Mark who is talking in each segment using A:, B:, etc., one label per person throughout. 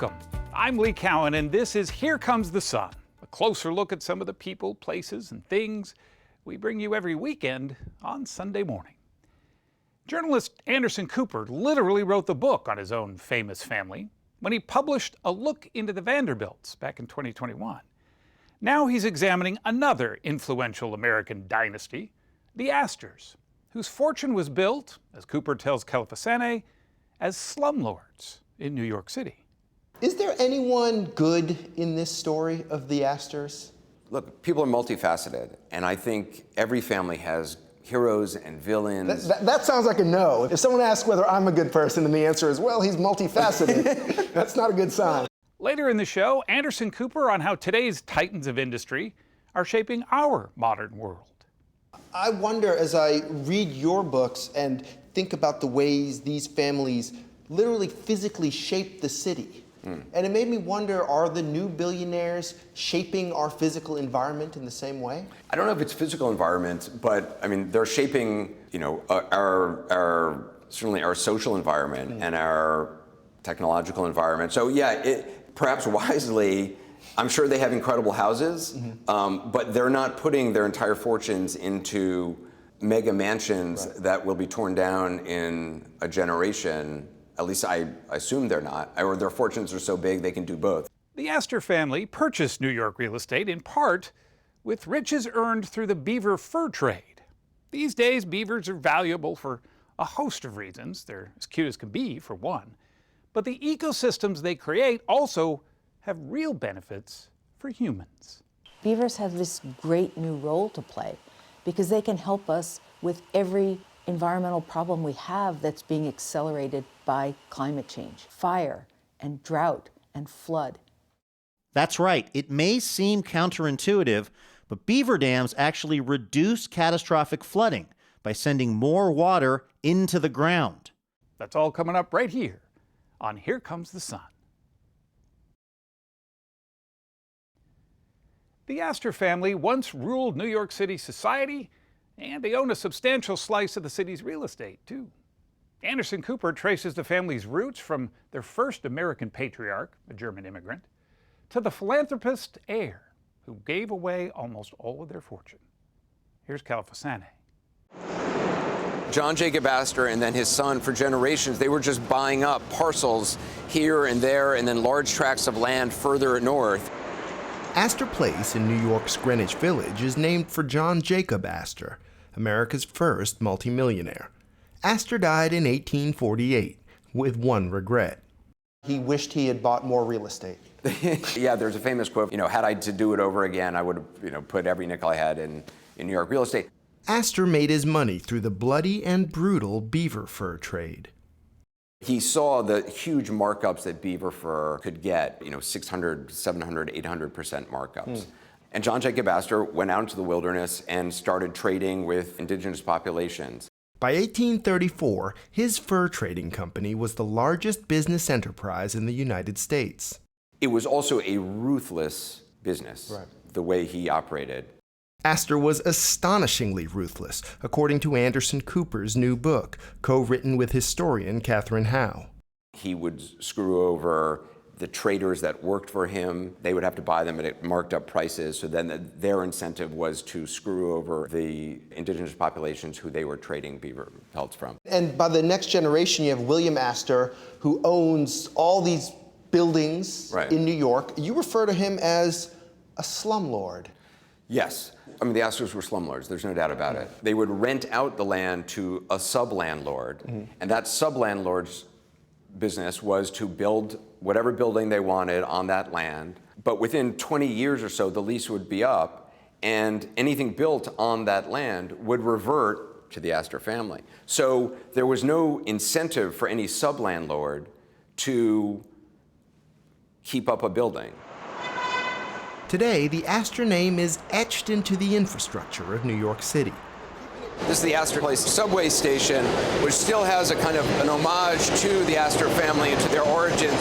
A: Welcome. I'm Lee Cowan, and this is Here Comes the Sun, a closer look at some of the people, places, and things we bring you every weekend on Sunday morning. Journalist Anderson Cooper literally wrote the book on his own famous family when he published A Look into the Vanderbilts back in 2021. Now he's examining another influential American dynasty, the Astors, whose fortune was built, as Cooper tells Kelefa Sanneh, as slumlords in New York City.
B: Is there anyone good in this story of the Astors?
C: Look, people are multifaceted, and I think every family has heroes and villains.
B: That sounds like a no. If someone asks whether I'm a good person and the answer is, well, he's multifaceted, that's not a good sign.
A: Later in the show, Anderson Cooper on how today's titans of industry are shaping our modern world.
B: I wonder, as I read your books and think about the ways these families literally physically shape the city, and it made me wonder, are the new billionaires shaping our physical environment in the same way?
C: I don't know if it's physical environment, but I mean, they're shaping, our certainly our social environment and our technological environment. So yeah, perhaps wisely, I'm sure they have incredible houses, but they're not putting their entire fortunes into mega mansions that will be torn down in a generation. At least I assume they're not, or their fortunes are so big they can do both.
A: The Astor family purchased New York real estate in part with riches earned through the beaver fur trade. These days, beavers are valuable for a host of reasons. They're as cute as can be, for one. But the ecosystems they create also have real benefits for humans.
D: Beavers have this great new role to play because they can help us with every environmental problem we have that's being accelerated by climate change, fire and drought and flood.
E: That's right. It may seem counterintuitive, but beaver dams actually reduce catastrophic flooding by sending more water into the ground.
A: That's all coming up right here on Here Comes the Sun. The Astor family once ruled New York City society, and they own a substantial slice of the city's real estate, too. Anderson Cooper traces the family's roots from their first American patriarch, a German immigrant, to the philanthropist heir who gave away almost all of their fortune. Here's Kelefa Sanneh.
C: John Jacob Astor and then his son, for generations, they were just buying up parcels here and there and then large tracts of land further north.
B: Astor Place in New York's Greenwich Village is named for John Jacob Astor, America's first multimillionaire. Astor died in 1848 with one regret. He wished he had bought more real estate.
C: Yeah, there's a famous quote, had I to do it over again, I would have, put every nickel I had in New York real estate.
B: Astor made his money through the bloody and brutal beaver fur trade.
C: He saw the huge markups that beaver fur could get, 600, 700, 800% markups. And John Jacob Astor went out into the wilderness and started trading with indigenous populations.
B: By 1834, his fur trading company was the largest business enterprise in the United States.
C: It was also a ruthless business, the way he operated.
B: Astor was astonishingly ruthless, according to Anderson Cooper's new book, co-written with historian Katherine Howe.
C: He would screw over the traders that worked for him. They would have to buy them at marked up prices, so then their incentive was to screw over the indigenous populations who they were trading beaver pelts from.
B: And by the next generation, you have William Astor, who owns all these buildings in New York. You refer to him as a slumlord.
C: Yes. I mean, the Astors were slumlords, there's no doubt about it. They would rent out the land to a sub-landlord, and that sub-landlord's business was to build whatever building they wanted on that land. But within 20 years or so, the lease would be up, and anything built on that land would revert to the Astor family. So there was no incentive for any sub-landlord to keep up a building.
B: Today, the Astor name is etched into the infrastructure of New York City.
C: This is the Astor Place subway station, which still has a kind of an homage to the Astor family and to their origins.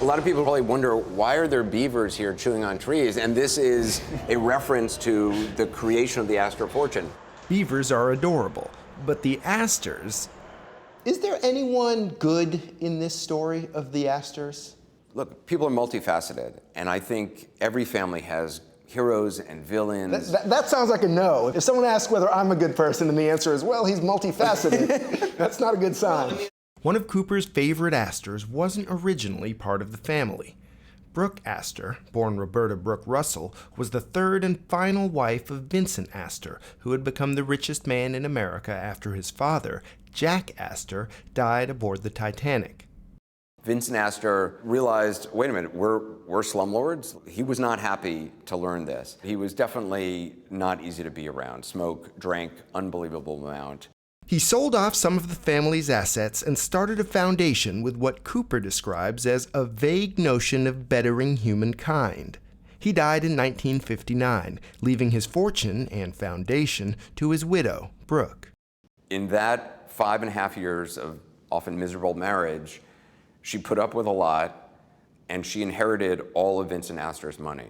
C: A lot of people probably wonder, why are there beavers here chewing on trees? And this is a reference to the creation of the Astor fortune.
B: Beavers are adorable, but the Astors... Is there anyone good in this story of the Astors?
C: Look, people are multifaceted, and I think every family has heroes and villains.
B: That sounds like a no. If someone asks whether I'm a good person and the answer is, well, he's multifaceted, that's not a good sign.
F: One of Cooper's favorite Astors wasn't originally part of the family. Brooke Astor, born Roberta Brooke Russell, was the third and final wife of Vincent Astor, who had become the richest man in America after his father, Jack Astor, died aboard the Titanic.
C: Vincent Astor realized, wait a minute, we're slumlords? He was not happy to learn this. He was definitely not easy to be around. Smoked, drank, unbelievable amount.
F: He sold off some of the family's assets and started a foundation with what Cooper describes as a vague notion of bettering humankind. He died in 1959, leaving his fortune and foundation to his widow, Brooke.
C: In that 5.5 years of often miserable marriage, she put up with a lot, and she inherited all of Vincent Astor's money.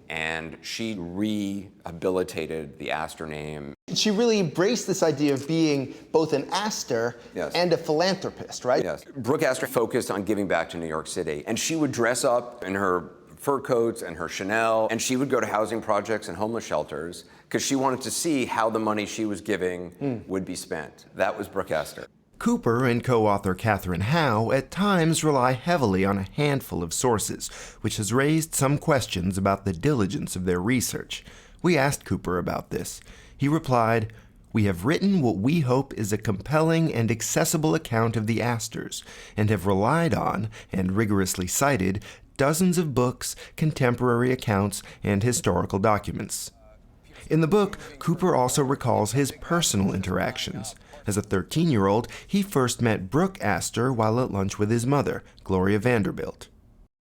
C: And she rehabilitated the Astor name.
B: She really embraced this idea of being both an Astor
C: Yes.
B: and a philanthropist, right?
C: Yes. Brooke Astor focused on giving back to New York City, and she would dress up in her fur coats and her Chanel, and she would go to housing projects and homeless shelters because she wanted to see how the money she was giving would be spent. That was Brooke Astor.
F: Cooper and co-author Katherine Howe at times rely heavily on a handful of sources, which has raised some questions about the diligence of their research. We asked Cooper about this. He replied, "We have written what we hope is a compelling and accessible account of the Astors, and have relied on, and rigorously cited, dozens of books, contemporary accounts, and historical documents." In the book, Cooper also recalls his personal interactions. As a 13-year-old, he first met Brooke Astor while at lunch with his mother, Gloria Vanderbilt.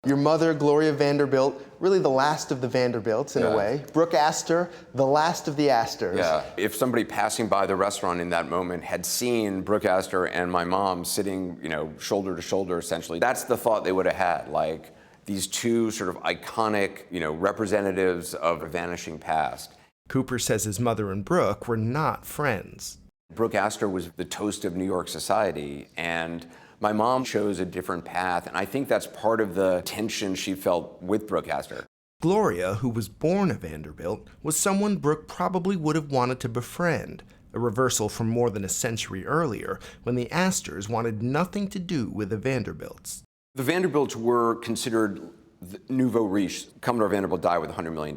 B: Your mother, Gloria Vanderbilt, really the last of the Vanderbilts in a way. Brooke Astor, the last of the Astors.
C: Yeah. If somebody passing by the restaurant in that moment had seen Brooke Astor and my mom sitting, shoulder to shoulder, essentially, that's the thought they would have had. Like, these two sort of iconic, representatives of a vanishing past.
F: Cooper says his mother and Brooke were not friends.
C: Brooke Astor was the toast of New York society, and my mom chose a different path, and I think that's part of the tension she felt with Brooke Astor.
F: Gloria, who was born a Vanderbilt, was someone Brooke probably would have wanted to befriend, a reversal from more than a century earlier, when the Astors wanted nothing to do with the Vanderbilts.
C: The Vanderbilts were considered the nouveau riche. Commodore Vanderbilt died with $100 million,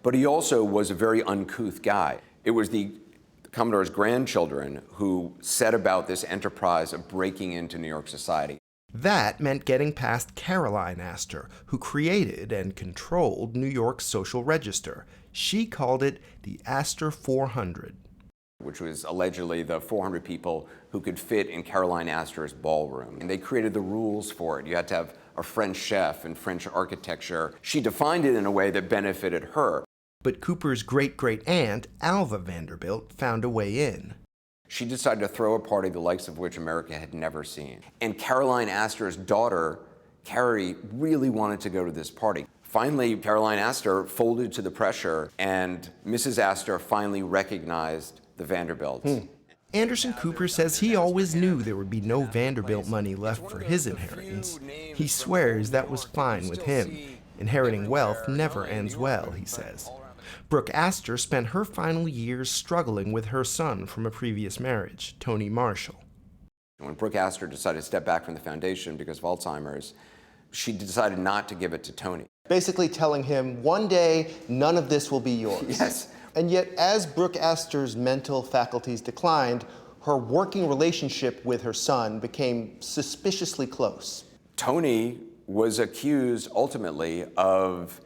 C: but he also was a very uncouth guy. It was the Commodore's grandchildren who set about this enterprise of breaking into New York society.
F: That meant getting past Caroline Astor, who created and controlled New York's social register. She called it the Astor 400.
C: Which was allegedly the 400 people who could fit in Caroline Astor's ballroom. And they created the rules for it. You had to have a French chef and French architecture. She defined it in a way that benefited her.
F: But Cooper's great-great-aunt, Alva Vanderbilt, found a way in.
C: She decided to throw a party the likes of which America had never seen. And Caroline Astor's daughter, Carrie, really wanted to go to this party. Finally, Caroline Astor folded to the pressure, and Mrs. Astor finally recognized the Vanderbilts.
F: Anderson Cooper says he always knew there would be no Vanderbilt money left for his inheritance. He swears that was fine with him. Inheriting wealth never ends well, he says. Brooke Astor spent her final years struggling with her son from a previous marriage, Tony Marshall.
C: When Brooke Astor decided to step back from the foundation because of Alzheimer's, she decided not to give it to Tony.
B: Basically telling him, one day, none of this will be yours.
C: Yes.
B: And yet, as Brooke Astor's mental faculties declined, her working relationship with her son became suspiciously close.
C: Tony was accused, ultimately, of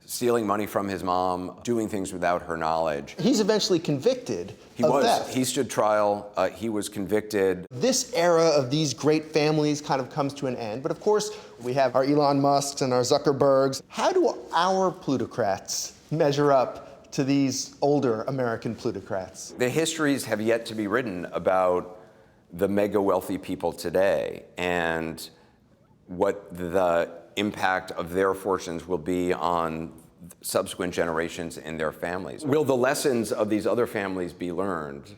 C: stealing money from his mom, doing things without her knowledge.
B: He's eventually convicted of theft.
C: He stood trial. He was convicted.
B: This era of these great families kind of comes to an end. But of course, we have our Elon Musks and our Zuckerbergs. How do our plutocrats measure up to these older American plutocrats?
C: The histories have yet to be written about the mega wealthy people today and what the impact of their fortunes will be on subsequent generations and their families. Will the lessons of these other families be learned?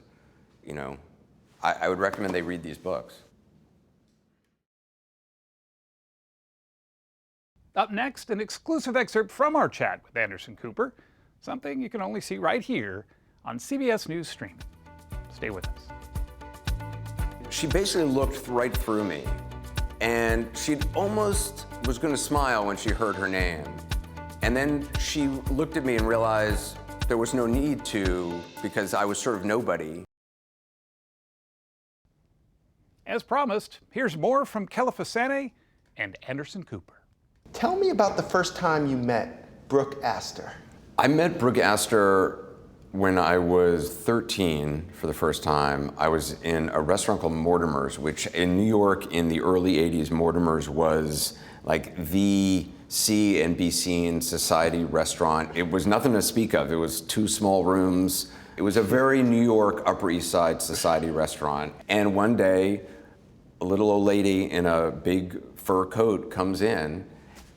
C: I would recommend they read these books.
A: Up next, an exclusive excerpt from our chat with Anderson Cooper, something you can only see right here on CBS News Streaming. Stay with us.
C: She basically looked right through me, and she almost was going to smile when she heard her name. And then she looked at me and realized there was no need to, because I was sort of nobody.
A: As promised, here's more from Kelefa Sanneh and Anderson Cooper.
B: Tell me about the first time you met Brooke Astor.
C: I met Brooke Astor when I was 13 for the first time. I was in a restaurant called Mortimer's, which in New York in the early 80s, Mortimer's was like the see and be seen society restaurant. It was nothing to speak of. It was 2 small rooms. It was a very New York Upper East Side society restaurant. And one day, a little old lady in a big fur coat comes in,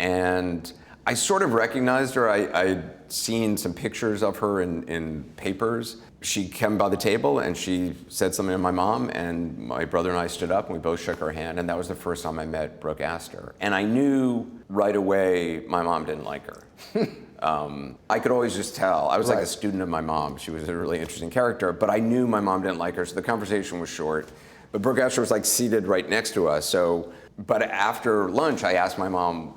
C: and I sort of recognized her. I'd seen some pictures of her in papers. She came by the table and she said something to my mom, and my brother and I stood up and we both shook her hand, and that was the first time I met Brooke Astor. And I knew right away my mom didn't like her. I could always just tell. I was like a student of my mom. She was a really interesting character, but I knew my mom didn't like her, so the conversation was short. But Brooke Astor was like seated right next to us. But after lunch, I asked my mom,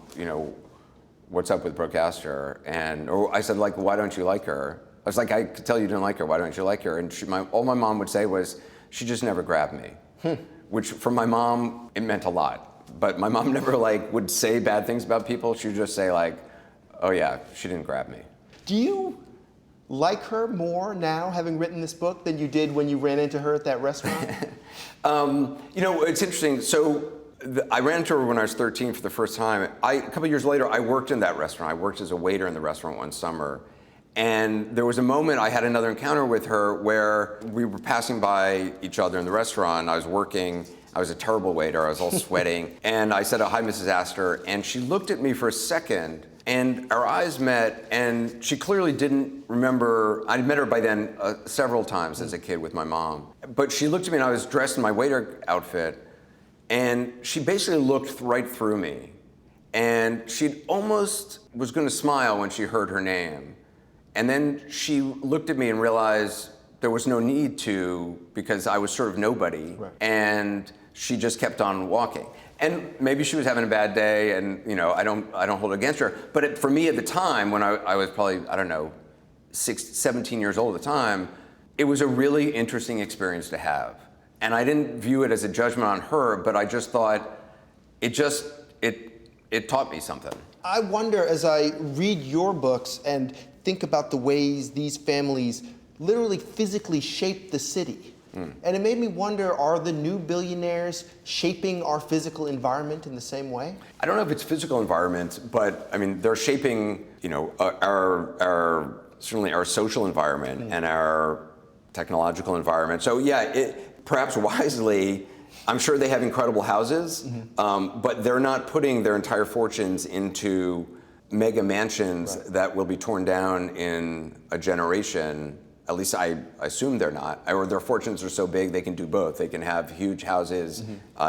C: what's up with Brooke Astor? Or I said, like, why don't you like her? I was like, I could tell you didn't like her. Why don't you like her? And all my mom would say was, she just never grabbed me. Which for my mom, it meant a lot. But my mom never would say bad things about people. She would just say oh yeah, she didn't grab me.
B: Do you like her more now, having written this book, than you did when you ran into her at that restaurant?
C: It's interesting. So I ran into her when I was 13 for the first time. A couple years later, I worked in that restaurant. I worked as a waiter in the restaurant one summer. And there was a moment I had another encounter with her where we were passing by each other in the restaurant. I was working. I was a terrible waiter. I was all sweating. And I said, oh, hi, Mrs. Astor. And she looked at me for a second, and our eyes met, and she clearly didn't remember. I'd met her by then several times as a kid with my mom. But she looked at me, and I was dressed in my waiter outfit, and she basically looked right through me. And she almost was going to smile when she heard her name. And then she looked at me and realized there was no need to, because I was sort of nobody. Right. And she just kept on walking. And maybe she was having a bad day, and I don't hold it against her. But for me at the time, when I was probably, 17 years old at the time, it was a really interesting experience to have. And I didn't view it as a judgment on her, but I just thought it taught me something.
B: I wonder, as I read your books and think about the ways these families literally physically shape the city. And it made me wonder, are the new billionaires shaping our physical environment in the same way?
C: I don't know if it's physical environment, but they're shaping, our certainly our social environment and our technological environment. So yeah, perhaps wisely, I'm sure they have incredible houses, but they're not putting their entire fortunes into mega mansions that will be torn down in a generation. At least I assume they're not, or their fortunes are so big they can do both. They can have huge houses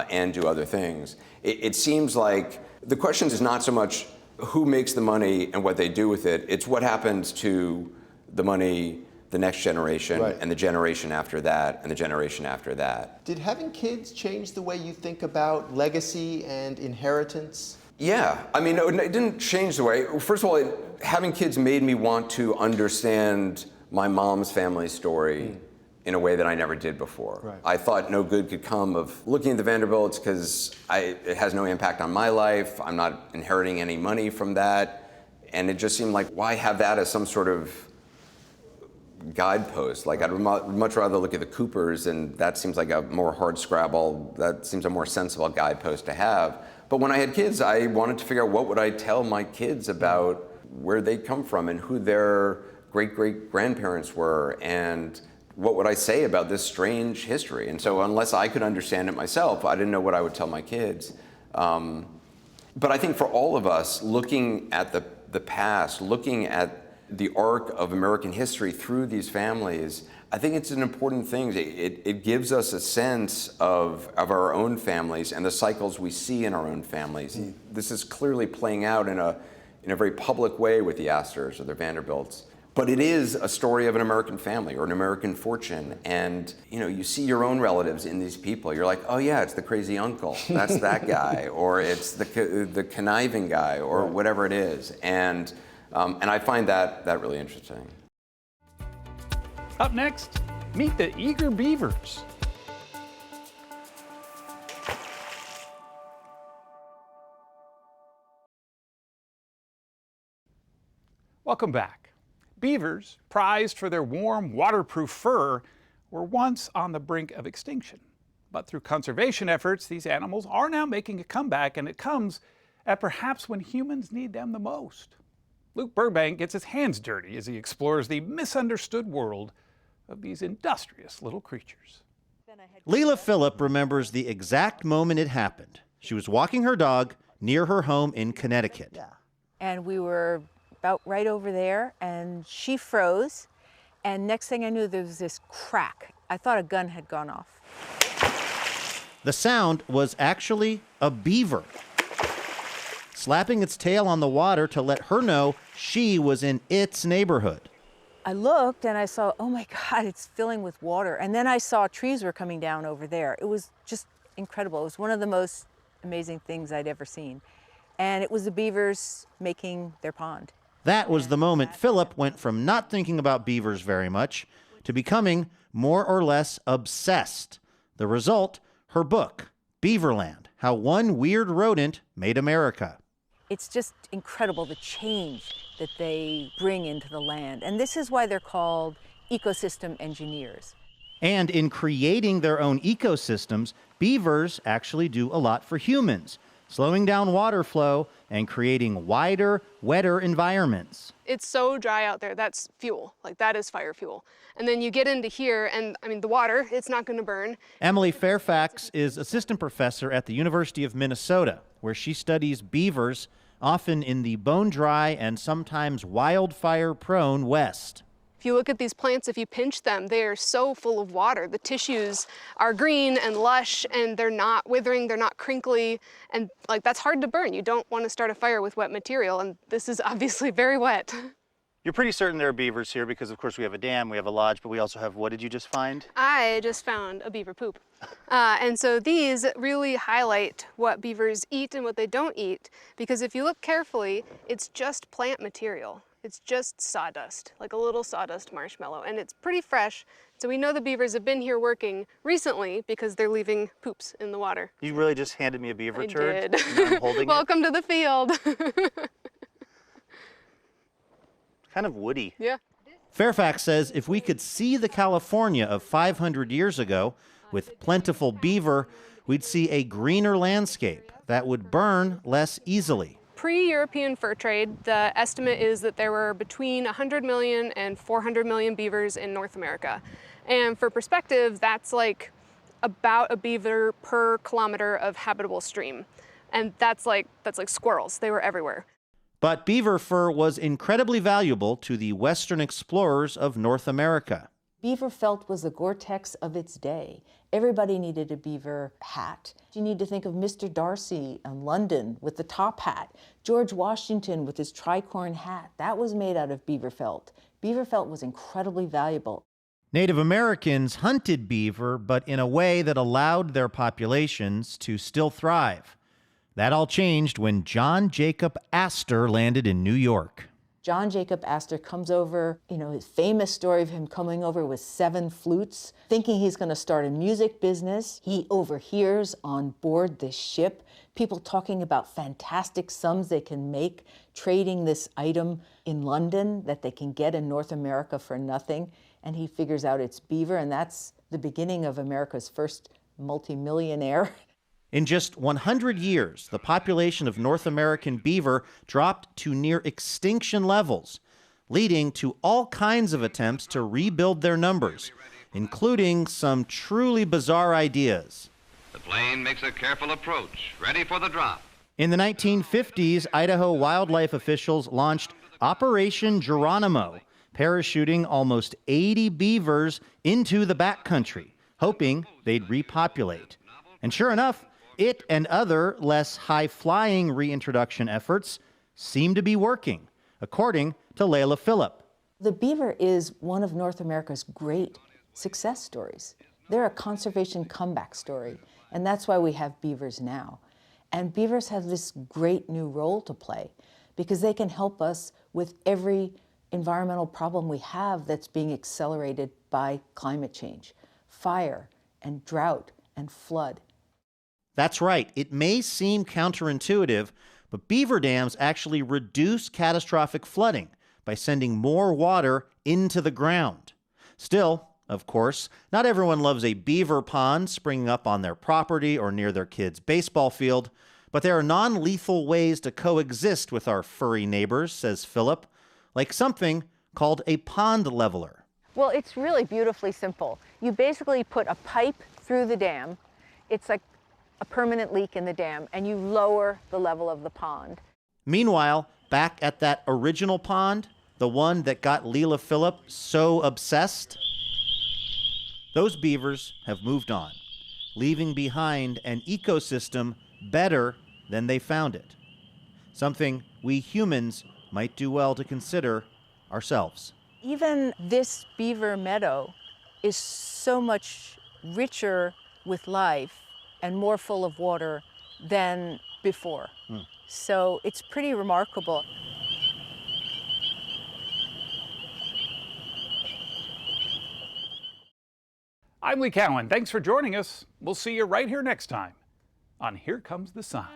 C: and do other things. It seems like the question is not so much who makes the money and what they do with it. It's what happens to the money the next generation and the generation after that and the generation after that.
B: Did having kids change the way you think about legacy and inheritance?
C: Yeah, it didn't change the way. First of all, having kids made me want to understand my mom's family story in a way that I never did before. Right. I thought no good could come of looking at the Vanderbilts because it has no impact on my life. I'm not inheriting any money from that. And it just seemed like, why have that as some sort of guidepost? I'd much rather look at the Coopers, and that seems like a more hard scrabble. That seems a more sensible guidepost to have. But when I had kids, I wanted to figure out what would I tell my kids about where they come from and who their great-great-grandparents were, and what would I say about this strange history? And so unless I could understand it myself, I didn't know what I would tell my kids. But I think for all of us, looking at the past, looking at the arc of American history through these families, I think it's an important thing. It gives us a sense of our own families and the cycles we see in our own families. This is clearly playing out in a very public way with the Astors or the Vanderbilts. But it is a story of an American family or an American fortune. And you see your own relatives in these people. You're like, oh yeah, it's the crazy uncle. That's that guy. Or it's the conniving guy, or whatever it is. And I find that really interesting.
A: Up next, meet the eager beavers. Welcome back. Beavers, prized for their warm, waterproof fur, were once on the brink of extinction. But through conservation efforts, these animals are now making a comeback, and it comes at perhaps when humans need them the most. Luke Burbank gets his hands dirty as he explores the misunderstood world of these industrious little creatures.
E: Leela Phillip remembers the exact moment it happened. She was walking her dog near her home in Connecticut.
D: And we were about right over there, and she froze, and next thing I knew, there was this crack. I thought a gun had gone off.
E: The sound was actually a beaver slapping its tail on the water to let her know she was in its neighborhood.
D: I looked and I saw, oh my God, it's filling with water. And then I saw trees were coming down over there. It was just incredible. It was one of the most amazing things I'd ever seen. And it was the beavers making their pond.
E: That was the moment Phillip went from not thinking about beavers very much to becoming more or less obsessed. The result, her book, Beaverland, How One Weird Rodent Made America.
D: It's just incredible, the change that they bring into the land. And this is why they're called ecosystem engineers.
E: And in creating their own ecosystems, beavers actually do a lot for humans, slowing down water flow and creating wider, wetter environments.
G: It's so dry out there, that's fuel, like that is fire fuel. And then you get into here and the water, it's not gonna burn.
E: Emily Fairfax is assistant professor at the University of Minnesota, where she studies beavers, often in the bone-dry and sometimes wildfire-prone West.
G: If you look at these plants, if you pinch them, they are so full of water. The tissues are green and lush, and they're not withering, they're not crinkly, and that's hard to burn. You don't want to start a fire with wet material, and this is obviously very wet.
H: You're pretty certain there are beavers here because, of course, we have a dam, we have a lodge, but we also have, what did you just find?
G: I just found a beaver poop. And so these really highlight what beavers eat and what they don't eat, because if you look carefully, it's just plant material. It's just sawdust, like a little sawdust marshmallow, and it's pretty fresh. So we know the beavers have been here working recently because they're leaving poops in the water.
H: You really just handed me a beaver turd?
G: Did.
H: And I'm holding
G: Welcome to the field.
H: Kind of woody.
G: Yeah.
E: Fairfax says if we could see the California of 500 years ago with plentiful beaver, we'd see a greener landscape that would burn less easily.
G: Pre-European fur trade, the estimate is that there were between 100 million and 400 million beavers in North America. And for perspective, that's like about a beaver per kilometer of habitable stream. And that's like squirrels. They were everywhere.
E: But beaver fur was incredibly valuable to the Western explorers of North America.
D: Beaver felt was the Gore-Tex of its day. Everybody needed a beaver hat. You need to think of Mr. Darcy in London with the top hat. George Washington with his tricorn hat. That was made out of beaver felt. Beaver felt was incredibly valuable.
E: Native Americans hunted beaver, but in a way that allowed their populations to still thrive. That all changed when John Jacob Astor landed in New York.
D: John Jacob Astor comes over, his famous story of him coming over with 7 flutes, thinking he's going to start a music business. He overhears on board this ship people talking about fantastic sums they can make trading this item in London that they can get in North America for nothing. And he figures out it's beaver, and that's the beginning of America's first multimillionaire.
E: In just 100 years, the population of North American beaver dropped to near extinction levels, leading to all kinds of attempts to rebuild their numbers, including some truly bizarre ideas.
I: The plane makes a careful approach, ready for the drop.
E: In the 1950s, Idaho wildlife officials launched Operation Geronimo, parachuting almost 80 beavers into the backcountry, hoping they'd repopulate. And sure enough, it and other less high-flying reintroduction efforts seem to be working, according to Layla Phillip.
D: The beaver is one of North America's great success stories. They're a conservation comeback story, and that's why we have beavers now. And beavers have this great new role to play because they can help us with every environmental problem we have that's being accelerated by climate change, fire and drought and flood.
E: That's right. It may seem counterintuitive, but beaver dams actually reduce catastrophic flooding by sending more water into the ground. Still, of course, not everyone loves a beaver pond springing up on their property or near their kids' baseball field, but there are non-lethal ways to coexist with our furry neighbors, says Phillip, like something called a pond leveler.
D: Well, it's really beautifully simple. You basically put a pipe through the dam. It's like a permanent leak in the dam, and you lower the level of the pond.
E: Meanwhile, back at that original pond, the one that got Layla Phillip so obsessed, those beavers have moved on, leaving behind an ecosystem better than they found it. Something we humans might do well to consider ourselves.
D: Even this beaver meadow is so much richer with life and more full of water than before. So it's pretty remarkable.
A: I'm Lee Cowan. Thanks for joining us. We'll see you right here next time on Here Comes the Sun.